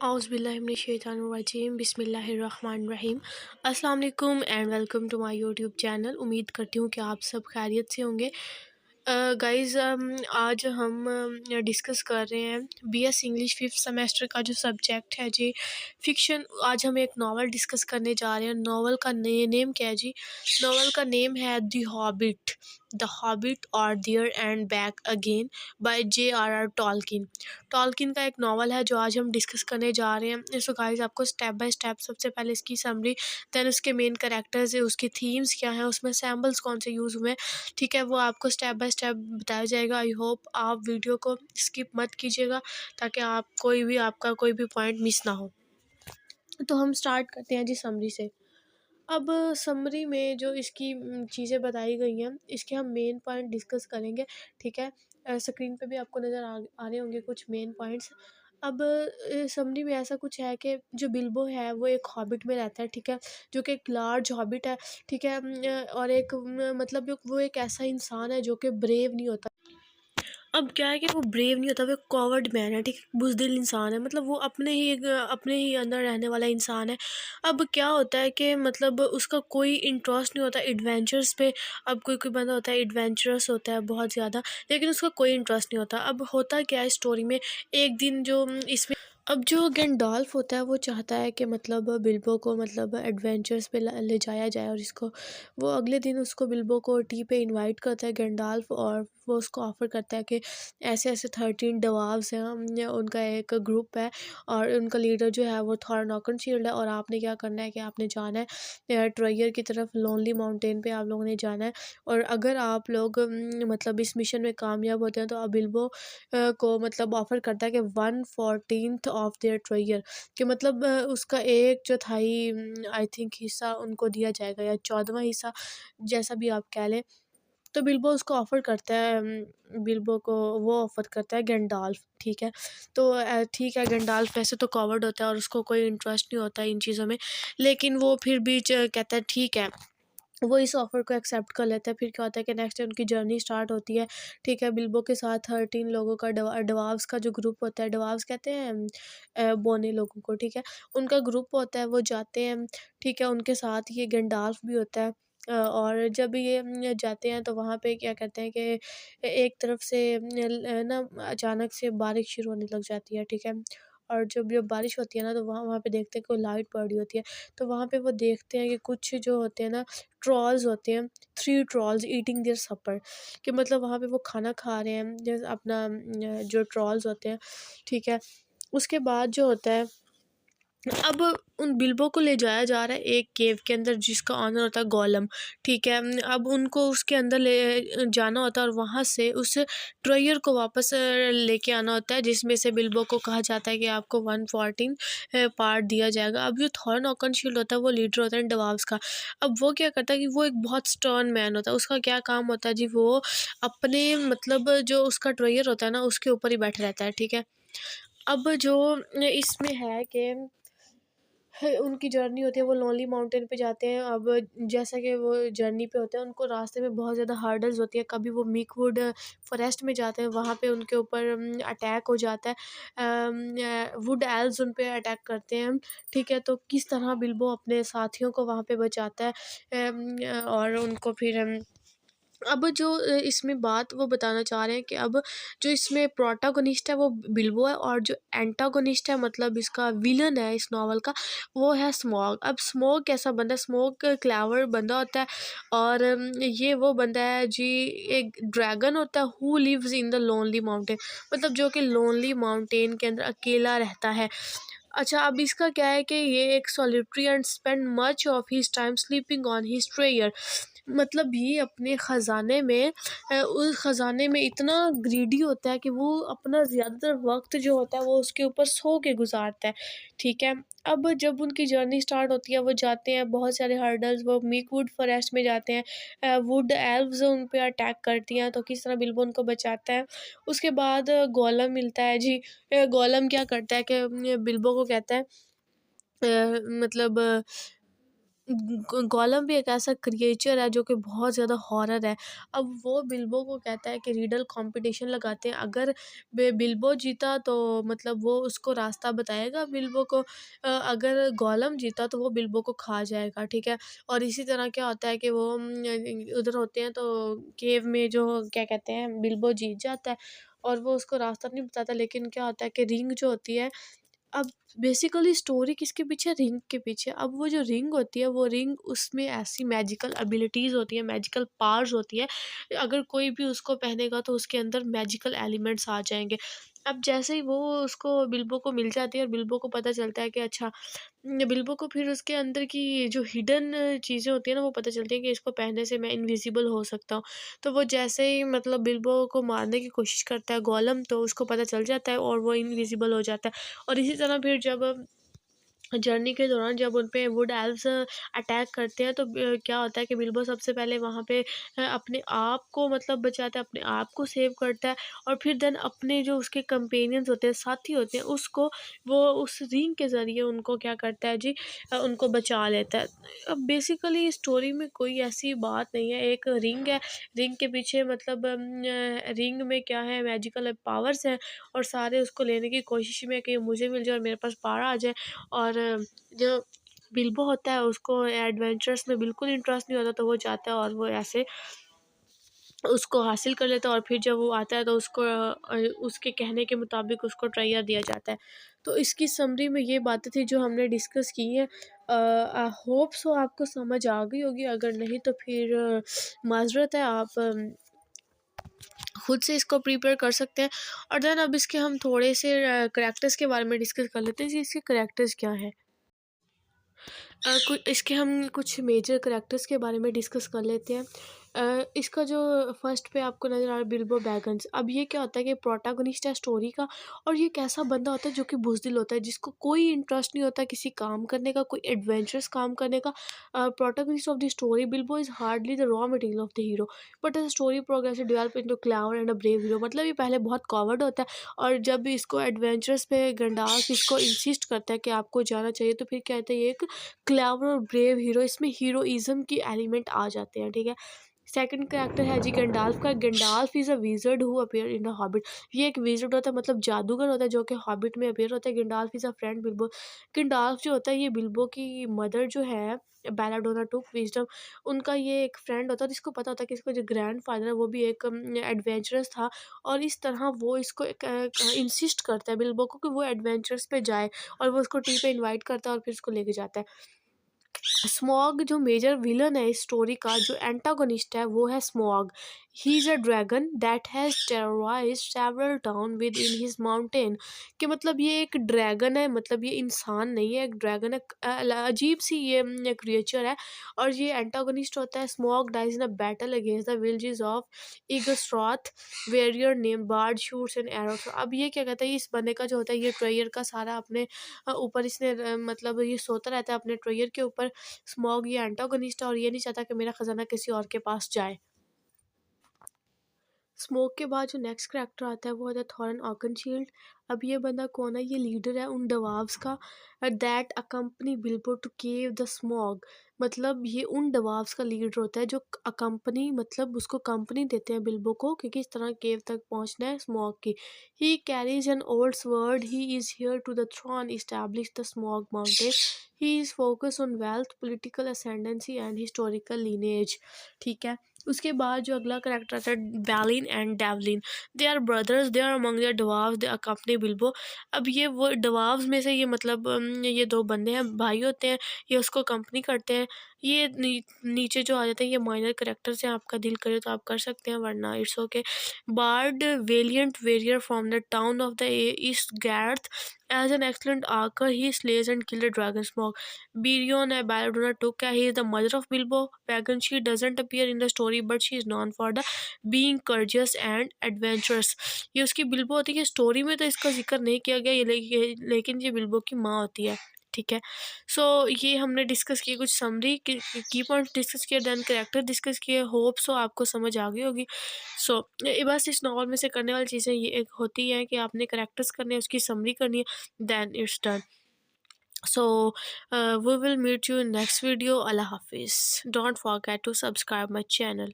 आउज़ुबिल्लाहिमिनश्शैतानिर्रजीम बिस्मिल्लाहिर्रहमानिर्रहीम। अस्सलाम वालेकुम and welcome to my YouTube channel. उम्मीद करती हूँ कि आप सब खैरियत से होंगे। गाइज़, आज हम डिस्कस कर रहे हैं बीएस इंग्लिश फिफ्थ सेमेस्टर का जो सब्जेक्ट है जी, फ़िक्शन। आज हम एक नावल डिस्कस करने जा रहे हैं। नावल का नेम क्या है जी? नावल का नेम है द हॉबिट और there and back again by J.R.R. Tolkien. Tolkien का एक नावल है जो आज हम डिस्कस करने जा रहे हैं। सो गाइस, आपको स्टेप बाय स्टेप सबसे पहले इसकी समरी, देन उसके मेन कैरेक्टर्स है, उसकी थीम्स क्या हैं, उसमें सैम्बल्स कौन से यूज़ हुए हैं, ठीक है, वो आपको स्टेप बाय स्टेप बताया जाएगा। आई होप आप वीडियो को स्किप मत कीजिएगा ताकि आपका कोई भी पॉइंट मिस ना हो। तो हम स्टार्ट करते हैं जी समरी से। अब समरी में जो इसकी चीज़ें बताई गई हैं, इसके हम मेन पॉइंट डिस्कस करेंगे, ठीक है। स्क्रीन पे भी आपको नज़र आ रहे होंगे कुछ मेन पॉइंट्स। अब समरी में ऐसा कुछ है कि जो बिल्बो है वो एक हॉबिट में रहता है, ठीक है, जो कि एक लार्ज हॉबिट है, ठीक है। और एक मतलब वो एक ऐसा इंसान है जो कि ब्रेव नहीं होता। अब क्या है कि वो ब्रेव नहीं होता, वो कॉवर्ड मैन है, ठीक है, बुज़दिल इंसान है, मतलब वो अपने ही अंदर रहने वाला इंसान है। अब क्या होता है कि मतलब उसका कोई इंटरेस्ट नहीं होता एडवेंचर्स पे। अब कोई कोई बंदा होता है एडवेंचरस होता है बहुत ज़्यादा, लेकिन उसका कोई इंटरेस्ट नहीं होता। अब होता क्या है स्टोरी में, एक दिन जो इसमें अब जो गैंडॉल्फ होता है वो चाहता है कि मतलब बिल्बो को मतलब एडवेंचर्स पे ले जाया जाए, और इसको वो अगले दिन उसको बिल्बो को टी पे इनवाइट करता है गैंडॉल्फ, और वो उसको ऑफ़र करता है कि ऐसे ऐसे 13 डवार्फ्स हैं, उनका एक ग्रुप है, और उनका लीडर जो है वो थॉर शील्ड है, और आपने क्या करना है कि आपने जाना है ट्रॉयर की तरफ, लोनली माउंटेन पे आप लोगों ने जाना है। और अगर आप लोग मतलब इस मिशन में कामयाब होते हैं तो अब बिल्बो को मतलब ऑफ़र करता है कि 1/14 ऑफ देयर ट्रॉयर, कि मतलब उसका एक चौथाई आई थिंक हिस्सा उनको दिया जाएगा, या 14वां हिस्सा, जैसा भी आप कह लें। तो बिल्बो उसको ऑफ़र करता है, बिल्बो को वो ऑफ़र करता है गैंडॉल्फ, ठीक है। तो ठीक है, गैंडॉल्फ वैसे तो कॉवर्ड होता है और उसको कोई इंटरेस्ट नहीं होता इन चीज़ों में, लेकिन वो फिर भी कहता है ठीक है, वो इस ऑफ़र को एक्सेप्ट कर लेता है। फिर क्या होता है कि नेक्स्ट डे उनकी जर्नी स्टार्ट होती है, ठीक है, बिल्बो के साथ 13 लोगों का डवार्फ्स का जो ग्रुप होता है, डवार्फ्स कहते हैं बौने लोगों को, ठीक है, उनका ग्रुप होता है, वो जाते हैं, ठीक है, उनके साथ ये गैंडॉल्फ भी होता है। और जब ये जाते हैं तो वहाँ पे क्या कहते हैं कि एक तरफ से ना अचानक से बारिश शुरू होने लग जाती है, ठीक है। और जब बारिश होती है ना तो वहाँ वहाँ पे देखते हैं कोई लाइट पड़ रही होती है, तो वहाँ पे वो देखते हैं कि कुछ जो होते हैं ना ट्रॉल्स होते हैं, 3 ट्रॉल्स ईटिंग देयर सपर, कि मतलब वहाँ पे वो खाना खा रहे हैं, जैसे अपना जो ट्रॉल्स होते हैं, ठीक है। उसके बाद जो होता है, अब उन बिल्बो को ले जाया जा रहा है एक केव के अंदर जिसका ऑनर होता है गोलम, ठीक है। अब उनको उसके अंदर ले जाना होता है, और वहाँ से उस ट्रॉयर को वापस लेके आना होता है, जिसमें से बिल्बो को कहा जाता है कि आपको 114 पार्ट दिया जाएगा। अब जो थॉर नॉकनशील्ड होता है वो लीडर होता है डवार्फ्स का। अब वो क्या करता है कि वो एक बहुत स्टर्न मैन होता है, उसका क्या काम होता है जी, वो अपने मतलब जो उसका ट्रॉयर होता है ना उसके ऊपर ही बैठा रहता है, ठीक है। अब जो इसमें है कि उनकी जर्नी होती है, वो लोनली माउंटेन पे जाते हैं। अब जैसा कि वो जर्नी पे होते हैं, उनको रास्ते में बहुत ज़्यादा हर्डल्स होती है। कभी वो मिकवुड फॉरेस्ट में जाते हैं, वहाँ पे उनके ऊपर अटैक हो जाता है, वुड एल्व्स उन पे अटैक करते हैं, ठीक है। तो किस तरह बिल्बो अपने साथियों को वहाँ पे बचाता है, और उनको फिर अब जो इसमें बात वो बताना चाह रहे हैं कि अब जो इसमें प्रोटैगनिस्ट है वो बिल्बो है, और जो एंटागोनिस्ट है मतलब इसका विलन है इस नॉवल का, वो है स्मॉग। अब स्मॉग कैसा बंदा है? स्मॉग क्लेवर बंदा होता है, और ये वो बंदा है जी, एक ड्रैगन होता है who lives in the lonely mountain, मतलब जो कि लोनली माउंटेन के अंदर अकेला रहता है। अच्छा, अब इसका क्या है कि ये एक solitary and spend much of his time sleeping on his treasure, मतलब ये अपने ख़जाने में उस ख़जाने में इतना ग्रीडी होता है कि वो अपना ज़्यादातर वक्त जो होता है वो उसके ऊपर सो के गुजारता है, ठीक है। अब जब उनकी जर्नी स्टार्ट होती है, वो जाते हैं बहुत सारे हर्डल्स, वो मीकवुड फॉरेस्ट में जाते हैं, वुड एल्व्स उन पे अटैक करती हैं, तो किस तरह बिल्बो उनको बचाता है। उसके बाद गोलम मिलता है जी। गोलम क्या करता है कि बिल्बो को कहता है मतलब गोलम भी एक ऐसा क्रिएचर है जो कि बहुत ज़्यादा हॉरर है। अब वो बिल्बो को कहता है कि रिडल कंपटीशन लगाते हैं, अगर बिल्बो जीता तो मतलब वो उसको रास्ता बताएगा बिल्बो को, अगर गोलम जीता तो वो बिल्बो को खा जाएगा, ठीक है। और इसी तरह क्या होता है कि वो उधर होते हैं तो केव में जो क्या कहते हैं बिल्बो जीत जाता है और वो उसको रास्ता नहीं बताता, लेकिन क्या होता है कि रिंग जो होती है, अब बेसिकली स्टोरी किसके पीछे, रिंग के पीछे। अब वो जो रिंग होती है, वो रिंग उसमें ऐसी मैजिकल एबिलिटीज़ होती है, मैजिकल पावर्स होती है, अगर कोई भी उसको पहनेगा तो उसके अंदर मैजिकल एलिमेंट्स आ जाएँगे। अब जैसे ही वो उसको बिल्बो को मिल जाती है और बिल्बो को पता चलता है कि अच्छा, बिल्बो को फिर उसके अंदर की जो हिडन चीज़ें होती हैं ना, वो पता चलती है कि इसको पहनने से मैं इनविजिबल हो सकता हूँ। तो वो जैसे ही मतलब बिल्बो को मारने की कोशिश करता है गोलम, तो उसको पता चल जाता है और वो इनविजिबल हो जाता है। और इसी तरह फिर जब जर्नी के दौरान जब उन पे वुड एल्व्स अटैक करते हैं, तो क्या होता है कि बिल्बो सबसे पहले वहाँ पे अपने आप को मतलब बचाता है, अपने आप को सेव करता है और फिर देन अपने जो उसके कंपेनियंस होते हैं, साथी होते हैं, उसको वो उस रिंग के ज़रिए उनको क्या करता है जी, उनको बचा लेता है। अब बेसिकली स्टोरी में कोई ऐसी बात नहीं है, एक रिंग है, रिंग के पीछे मतलब रिंग में क्या है, मैजिकल पावर्स हैं और सारे उसको लेने की कोशिश में कि मुझे मिल जाए और मेरे पास पावर आ जाए। और जो बिल्बो होता है उसको एडवेंचर्स में बिल्कुल इंटरेस्ट नहीं होता, तो वो जाता है और वो ऐसे उसको हासिल कर लेता है और फिर जब वो आता है तो उसको उसके कहने के मुताबिक उसको ट्रायर दिया जाता है। तो इसकी समरी में ये बातें थी जो हमने डिस्कस की हैं। आई होप सो आपको समझ आ गई होगी, अगर नहीं तो फिर माज़रत है, आप खुद से इसको प्रिपेयर कर सकते हैं। और देन अब इसके हम थोड़े से करैक्टर्स के बारे में डिस्कस कर लेते हैं जी, इसके करैक्टर्स क्या हैं। इसके हम कुछ मेजर करैक्टर्स के बारे में डिस्कस कर लेते हैं। इसका जो फर्स्ट पे आपको नज़र आ रहा है बिल्बो बैगन्स। अब ये क्या होता है कि प्रोटैगनिस्ट है स्टोरी का, और ये एक ऐसा बंदा होता है जो कि बुज़दिल होता है, जिसको कोई इंटरेस्ट नहीं होता किसी काम करने का, कोई एडवेंचरस काम करने का। Protagonist of the story Bilbo is hardly the raw material of the hero, but as story progress develop into clever and a brave hero. मतलब ये पहले बहुत कॉवर्ड होता है और जब इसको एडवेंचरस पे गंडाल्फ इसको इंसिस्ट करता है कि आपको जाना चाहिए, तो फिर कहते हैं ये एक क्लेवर और ब्रेव हीरो, इसमें हीरोइज्म की एलिमेंट आ जाते हैं, ठीक है। सेकंड कैरेक्टर है जी गंडाल्फ का। Gandalf is a wizard who appear in the Hobbit. ये एक विजर्ड होता है, मतलब जादूगर होता है जो कि हॉबिट में अपीयर होता है। गंडाल्फ इज अ फ्रेंड बिल्बो। गंडाल्फ जो होता है ये बिल्बो की मदर जो है बेलाडोना टुक विजडम, उनका ये एक फ्रेंड होता है जिसको पता होता है कि इसका जो ग्रैंड फादर है वो भी एक एडवेंचरस था, और इस तरह वो इसको एक इंसिस्ट करता है बिल्बो को कि वो एडवेंचर्स पे जाए, और वो उसको टी पे इनवाइट करता है और फिर उसको लेके जाता है। स्मॉग जो मेजर विलन है इस स्टोरी का, जो एंटागोनिस्ट है वो है Smaug. He is a dragon that has terrorized several town within his mountain. कि मतलब ये एक ड्रैगन है, मतलब ये इंसान नहीं है, एक ड्रैगन है। अजीब सी ये क्रिएचर है। और ये एंटागोनिस्ट होता है। Smaug dies in a battle against the villages of Esgaroth where your name Bard shoots and arrows. अब ये क्या कहता है, इस बंदे का जो होता है ये ट्रेयर का सारा अपने ऊपर इसने मतलब ये सोता रहता है अपने ट्रेयर के ऊपर। स्मॉग ये एंटागोनिस्ट है और ये नहीं चाहता कि मेरा खजाना किसी और के पास जाए। स्मोक के बाद जो नेक्स्ट करैक्टर आता है वो होता है थॉरन ऑकनशील्ड। अब ये बंदा कौन है, ये लीडर है उन डवार्व्स का that accompany Bilbo to cave the Smaug. मतलब ये उन डवार्व्स का लीडर होता है जो अकम्पनी मतलब उसको कंपनी देते हैं बिल्बो को कि किस तरह केव तक पहुंचना है स्मॉग की। He carries an old sword. He is heir to the throne establish the Smaug mountain. He is focus on wealth political ascendancy and historical lineage. ठीक है। उसके बाद जो अगला करेक्टर आता है Balin and Dwalin. They are brothers, they are among the dwarves, they accompany Bilbo. अब ये वो डवार्व्स में से ये मतलब ये दो बंदे हैं, भाई होते हैं, ये उसको कंपनी करते हैं। ये नीचे जो आ जाते हैं ये माइनर करेक्टर्स हैं, आपका दिल करे तो आप कर सकते हैं वरना it's okay. Bard valiant warrior from the town of the Esgaroth. As an excellent archer he slays and kill the dragon Smaug. Berion and Belladonna took care. He is the mother of Bilbo Baggins. She doesn't appear in the story, but she is known for the being courageous and adventurous. ये उसकी Bilbo होती है, story में तो इसका जिक्र नहीं किया गया, लेकिन ये बिल्बो की माँ होती है। ठीक है। सो ये हमने डिस्कस किए कुछ समरी की पॉइंट डिस्कस किए, देन कैरेक्टर डिस्कस किए। होप सो आपको समझ आ गई होगी। सो बस इस नॉवल में से करने वाली चीज़ें ये एक होती हैं कि आपने कैरेक्टर्स करने हैं, उसकी समरी करनी है, then it's done. So we will meet you in next video. Allah Hafiz. Don't forget to subscribe my channel.